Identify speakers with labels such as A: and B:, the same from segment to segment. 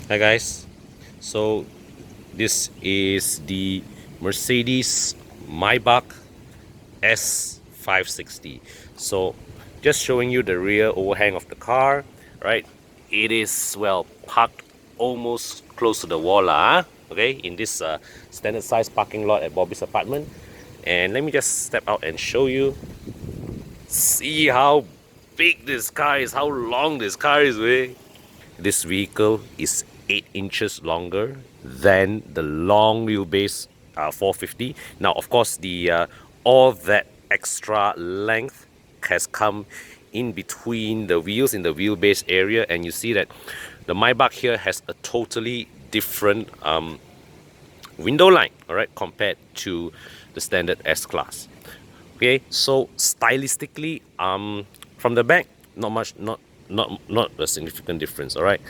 A: Hi guys, so this is the Mercedes Maybach S560. So just showing you the rear overhang of the car, right? It is well parked almost close to the wall okay, in this standard size parking lot at Bobby's apartment. And let me just step out and show you. See how big this car is, how long this car is, way. This vehicle is 8 inches longer than the long wheelbase 450. Now, of course, the all that extra length has come in between the wheels in the wheelbase area, and you see that the Maybach here has a totally different window line, all right, compared to the standard S-Class. Okay, so stylistically, from the back, not much, not a significant difference. All right,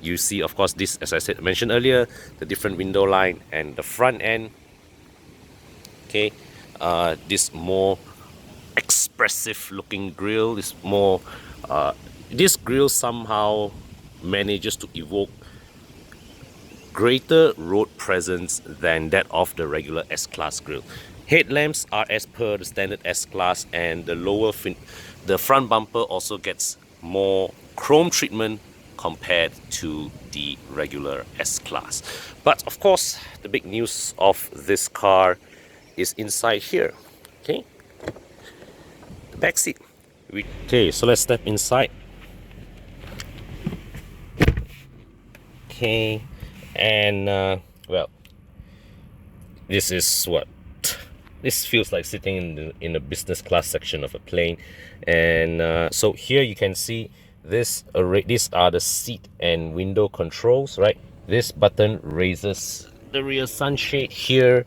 A: you see, of course, this, as I said, mentioned earlier, the different window line, and the front end. Okay, this more expressive looking grille is more. This grille somehow manages to evoke greater road presence than that of the regular S-Class grille. Headlamps are as per the standard S-Class, and the front bumper also gets more chrome treatment compared to the regular S-Class. But of course, the big news of this car is inside here. Okay, the back seat. Okay, so let's step inside. Okay, and well, this is what this feels like, sitting in the business class section of a plane. And so here you can see this array. These are the seat and window controls, right? This button raises the rear sunshade here,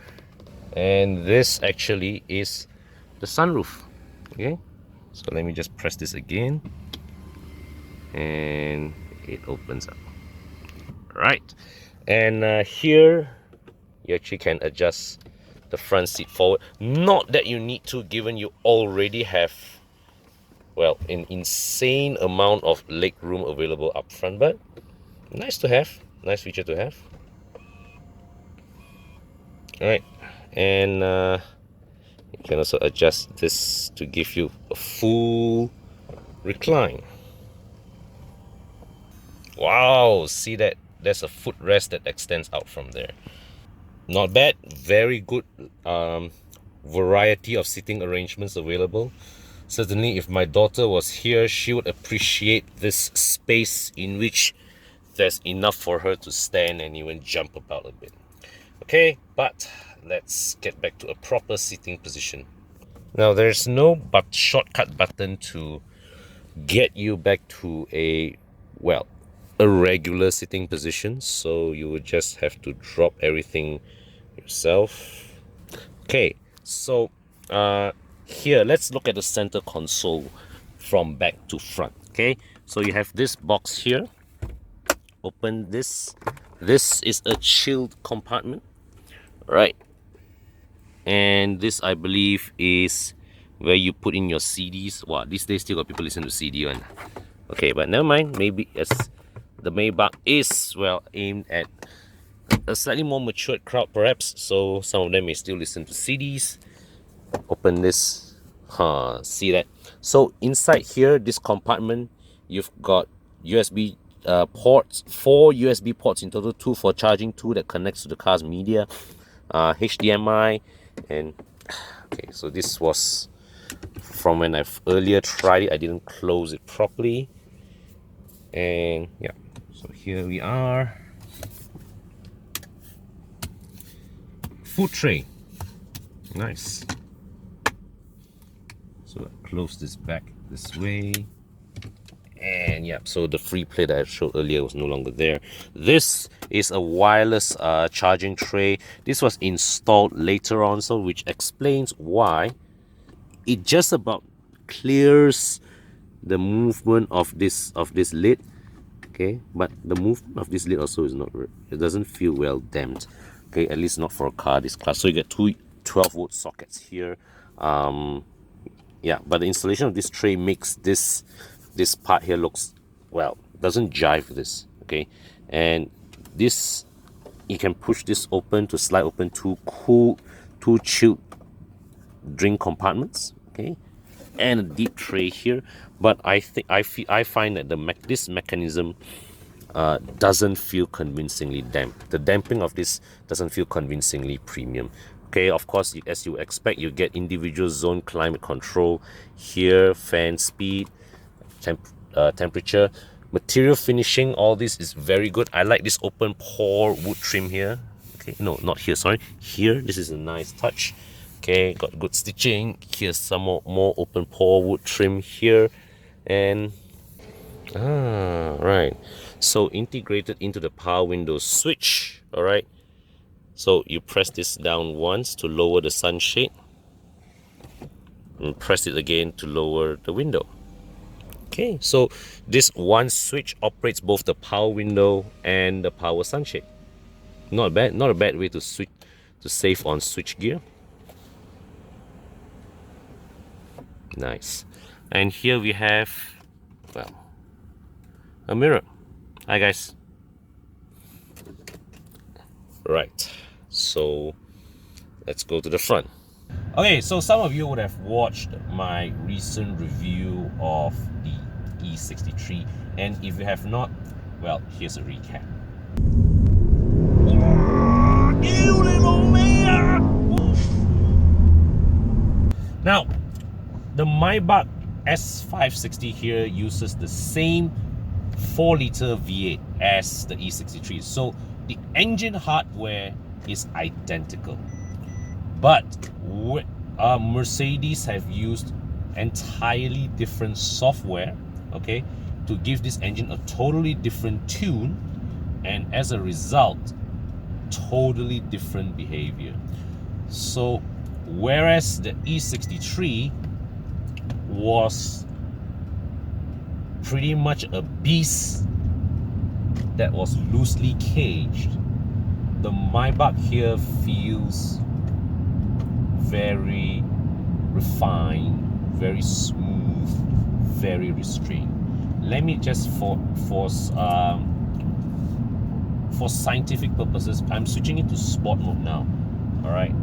A: and this actually is the sunroof. Okay, so let me just press this again, and it opens up. Right, and here you actually can adjust the front seat forward. Not that you need to, given you already have, well, an insane amount of leg room available up front, but nice to have, nice feature to have. All right, and you can also adjust this to give you a full recline. Wow, see that? There's a footrest that extends out from there. Not bad. Very good variety of seating arrangements available. Certainly, if my daughter was here, she would appreciate this space in which there's enough for her to stand and even jump about a bit. Okay, but let's get back to a proper seating position. Now, there's no shortcut button to get you back to well, a regular sitting position, so you would just have to drop everything yourself. Okay, so here let's look at the center console from back to front. Okay, so you have this box here. Open this. This is a chilled compartment, right? And this, I believe, is where you put in your CDs. Wow, these days still got people listen to CD one. Okay, but never mind. Maybe as the Maybach is, well, aimed at a slightly more matured crowd, perhaps, so some of them may still listen to CDs. Open this. See that? So inside here, this compartment, you've got USB ports, 4 USB ports in total, 2 for charging, 2 that connects to the car's media, HDMI, and okay, so this was from when I've earlier tried it. I didn't close it properly, and yeah, so here we are. Food tray, nice. So I close this back this way, and yeah, so the free play that I showed earlier was no longer there. This is a wireless charging tray. This was installed later on, so which explains why it just about clears the movement of this lid. Okay, but the movement of this lid also is not, it doesn't feel well damped. Okay, at least not for a car this class. So you get two 12-volt sockets here. Yeah, but the installation of this tray makes this part here looks, well, doesn't jive with this. okay? And this, you can push this open to slide open two chilled drink compartments, okay, and a deep tray here. But I find that this mechanism doesn't feel convincingly damp. The damping of this doesn't feel convincingly premium. Okay, of course, as you expect, you get individual zone climate control here, fan speed, temperature, material finishing. All this is very good. I like this open pore wood trim here. Okay, no, not here, sorry, here. This is a nice touch. Okay, got good stitching. Here's some more open pore wood trim here, and right, so integrated into the power window switch. All right, so you press this down once to lower the sunshade, and press it again to lower the window. Okay, so this one switch operates both the power window and the power sunshade. Not bad, not a bad way to switch, to save on switch gear. Nice. And here we have, well, a mirror. Hi guys. Right, so let's go to the front. Okay, so some of you would have watched my recent review of the E63, and if you have not, well, here's a recap. Now, the Maybach S560 here uses the same 4-liter V8 as the E63, so the engine hardware is identical, but Mercedes have used entirely different software, okay, to give this engine a totally different tune, and as a result, totally different behavior. So whereas the E63 was pretty much a beast that was loosely caged, the Maybach here feels very refined, very smooth, very restrained. Let me just for scientific purposes, I'm switching it to sport mode now. All right,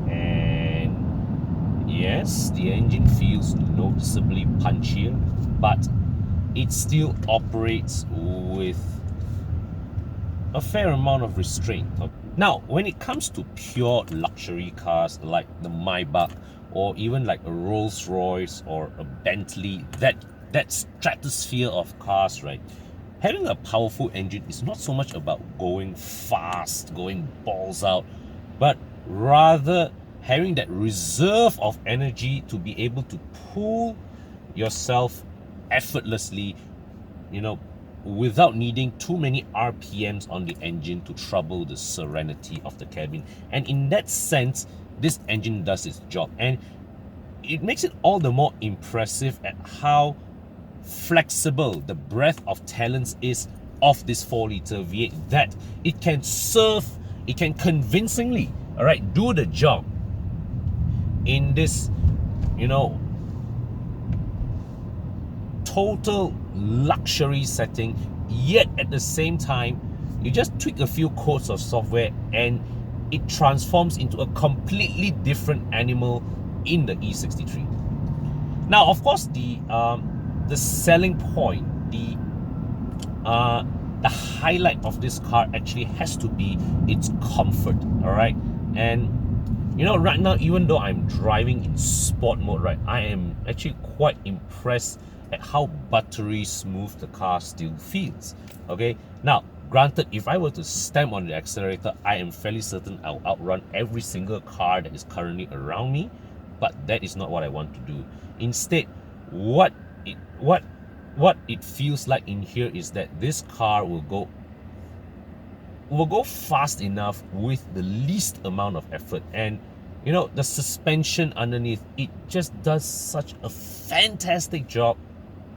A: and yes, the engine feels noticeably punchier, but it still operates with a fair amount of restraint. Now, when it comes to pure luxury cars like the Maybach, or even like a Rolls-Royce or a Bentley, that stratosphere of cars, right? Having a powerful engine is not so much about going fast, going balls out, but rather having that reserve of energy to be able to pull yourself effortlessly, you know, without needing too many RPMs on the engine to trouble the serenity of the cabin. And in that sense, this engine does its job, and it makes it all the more impressive at how flexible the breadth of talents is of this 4-liter V8, that it can serve, it can convincingly, all right, do the job in this, you know, total luxury setting, yet at the same time you just tweak a few codes of software and it transforms into a completely different animal in the E63. Now, of course, the selling point, the highlight of this car actually has to be its comfort, all right? And you know, right now, even though I'm driving in sport mode, right, I am actually quite impressed at how buttery smooth the car still feels. Okay, now granted, if I were to stamp on the accelerator, I am fairly certain I'll outrun every single car that is currently around me, but that is not what I want to do. Instead, what it feels like in here is that this car will go fast enough with the least amount of effort. And you know, the suspension underneath, it just does such a fantastic job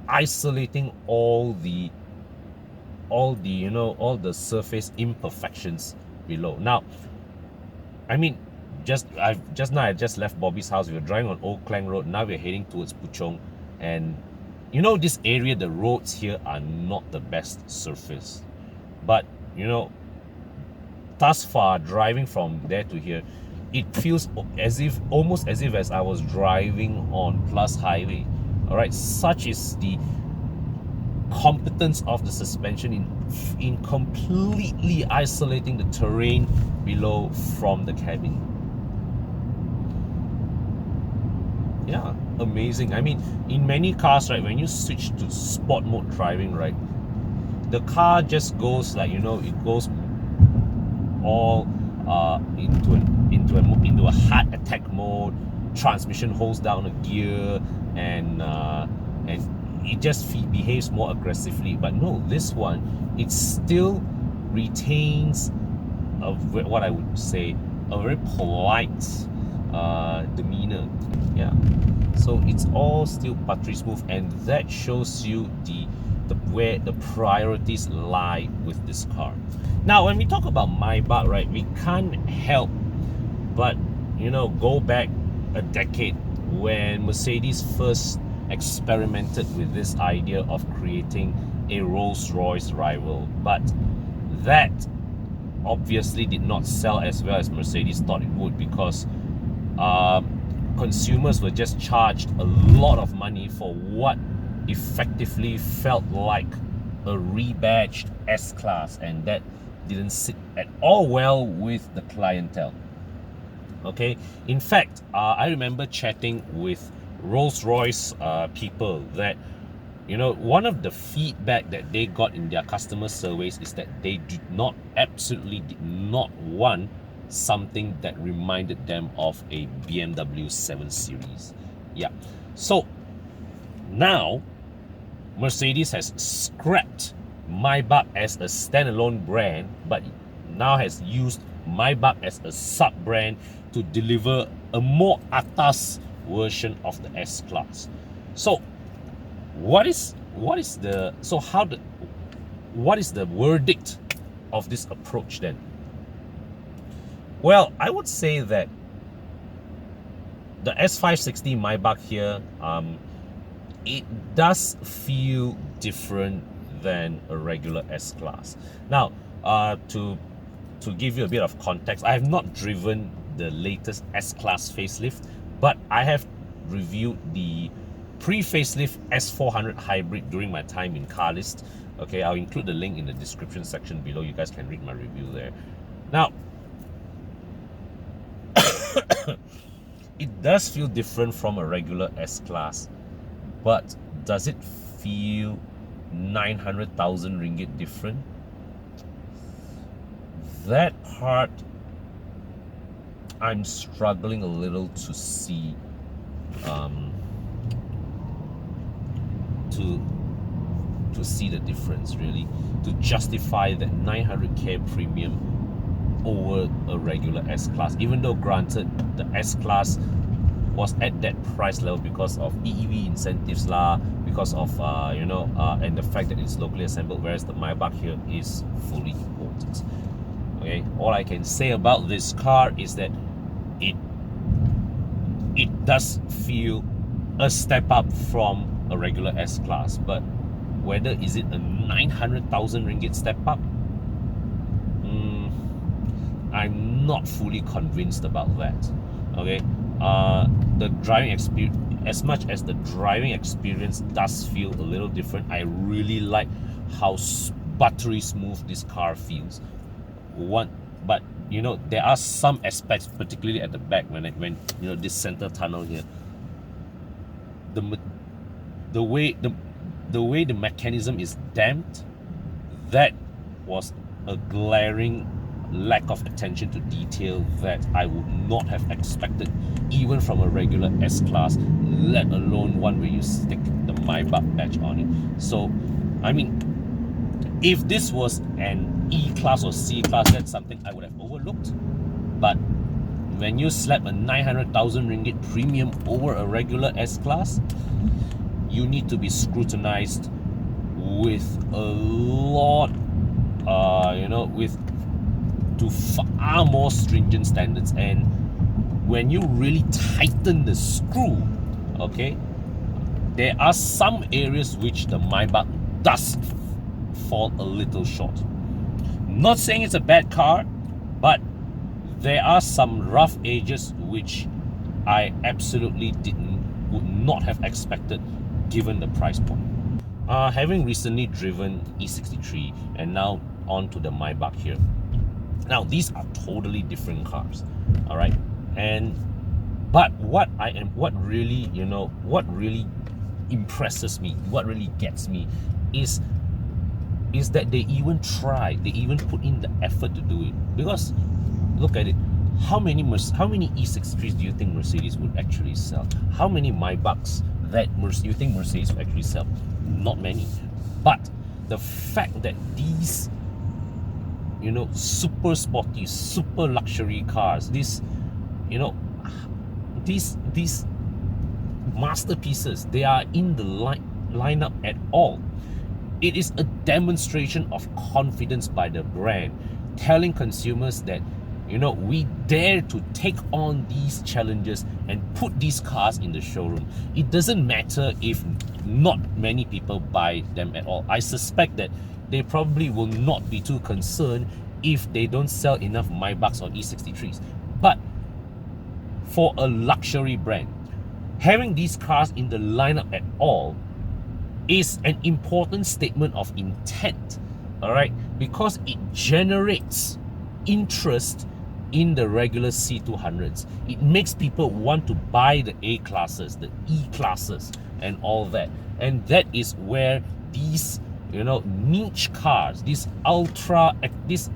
A: isolating all the you know, all the surface imperfections below. Now, I mean, just now I just left Bobby's house. We were driving on Old Klang Road. Now we're heading towards Puchong, and you know, this area, the roads here are not the best surface. But, you know, thus far, driving from there to here, it feels as if, almost as if as I was driving on Plus Highway. All right, such is the competence of the suspension in completely isolating the terrain below from the cabin. Yeah, amazing. I mean, in many cars, right, when you switch to sport mode driving, right, the car just goes like, you know, it goes all into a heart attack mode. Transmission holds down a gear, and it just behaves more aggressively. But no, this one, it still retains what I would say a very polite demeanor. Yeah, so it's all still buttery smooth, and that shows you where the priorities lie with this car. Now, when we talk about Maybach, right, we can't help but, you know, go back a decade when Mercedes first experimented with this idea of creating a Rolls-Royce rival. But that obviously did not sell as well as Mercedes thought it would, because consumers were just charged a lot of money for what effectively felt like a rebadged S-Class, and that didn't sit at all well with the clientele. Okay, in fact, I remember chatting with Rolls-Royce people that, you know, one of the feedback that they got in their customer surveys is that they absolutely did not want something that reminded them of a BMW 7 Series. Yeah, so now Mercedes has scrapped Maybach as a standalone brand, but now has used Maybach as a sub-brand to deliver a more atas version of the S-Class. So what is the verdict of this approach then? Well, I would say that the S560 Maybach here, it does feel different than a regular S-Class. Now, to give you a bit of context, I have not driven the latest S-Class facelift, but I have reviewed the pre-facelift S400 hybrid during my time in Carlist. Okay, I'll include the link in the description section below. You guys can read my review there. Now, it does feel different from a regular S-Class, but does it feel 900,000 ringgit different? That part I'm struggling a little to see, to see the difference, really, to justify that 900k premium over a regular S-Class. Even though, granted, the S-Class was at that price level because of EEV incentives lah, because of and the fact that it's locally assembled, whereas the Maybach here is fully imported. Okay, all I can say about this car is that it does feel a step up from a regular S-Class, but whether is it a 900,000 ringgit step up, I'm not fully convinced about that. Okay, the driving experience, as much as the driving experience does feel a little different, I really like how buttery smooth this car feels. But you know, there are some aspects, particularly at the back, when you know, this center tunnel here, the way the mechanism is damped, that was a glaring lack of attention to detail that I would not have expected, even from a regular S-Class, let alone one where you stick the Maybach badge on it. So, I mean, if this was an E-Class or C-Class, that's something I would have overlooked. But when you slap a 900,000 ringgit premium over a regular S-Class, you need to be scrutinized with a lot, to far more stringent standards. And when you really tighten the screw, okay, there are some areas which the Maybach does fall a little short. Not saying it's a bad car, but there are some rough edges which I absolutely would not have expected given the price point. Having recently driven E63 and now on to the Maybach here. Now these are totally different cars, all right? But what really impresses me, what really gets me is that they even put in the effort to do it. Because look at it, how many E63s do you think Mercedes would actually sell? How many Maybachs that you think Mercedes would actually sell? Not many. But the fact that these super sporty, super luxury cars, these masterpieces, they are in the lineup at all. It is a demonstration of confidence by the brand, telling consumers that we dare to take on these challenges and put these cars in the showroom. It doesn't matter if not many people buy them at all. I suspect that they probably will not be too concerned if they don't sell enough Maybachs or E63s. But for a luxury brand, having these cars in the lineup at all is an important statement of intent, all right? Because it generates interest in the regular C200s. It makes people want to buy the A classes, the E classes, and all that. And that is where these niche cars, these all these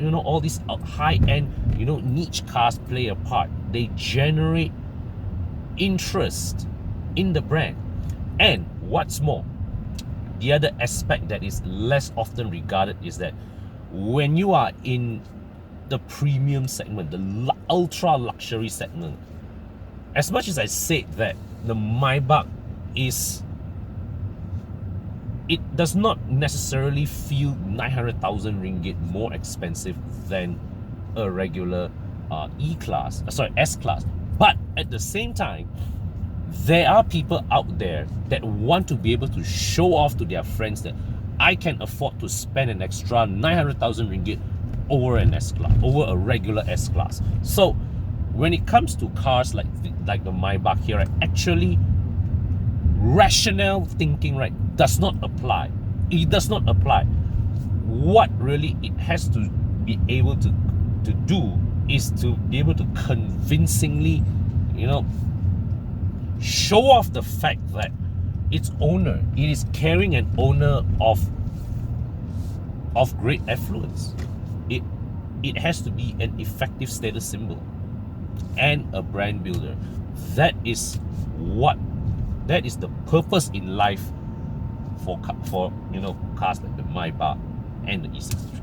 A: high-end niche cars play a part. They generate interest in the brand. And what's more, the other aspect that is less often regarded is that when you are in the premium segment, the ultra luxury segment, as much as I said that the Maybach it does not necessarily feel 900,000 ringgit more expensive than a regular S-Class. But at the same time, there are people out there that want to be able to show off to their friends that I can afford to spend an extra 900,000 ringgit over an S-Class, over a regular S-Class. So when it comes to cars like the Maybach here, actually rational thinking does not apply. It does not apply. What really it has to be able to do is to be able to convincingly show off the fact that its owner, it is carrying an owner of great affluence. It has to be an effective status symbol and a brand builder. That is the purpose in life for cars like the Maybach and the E63.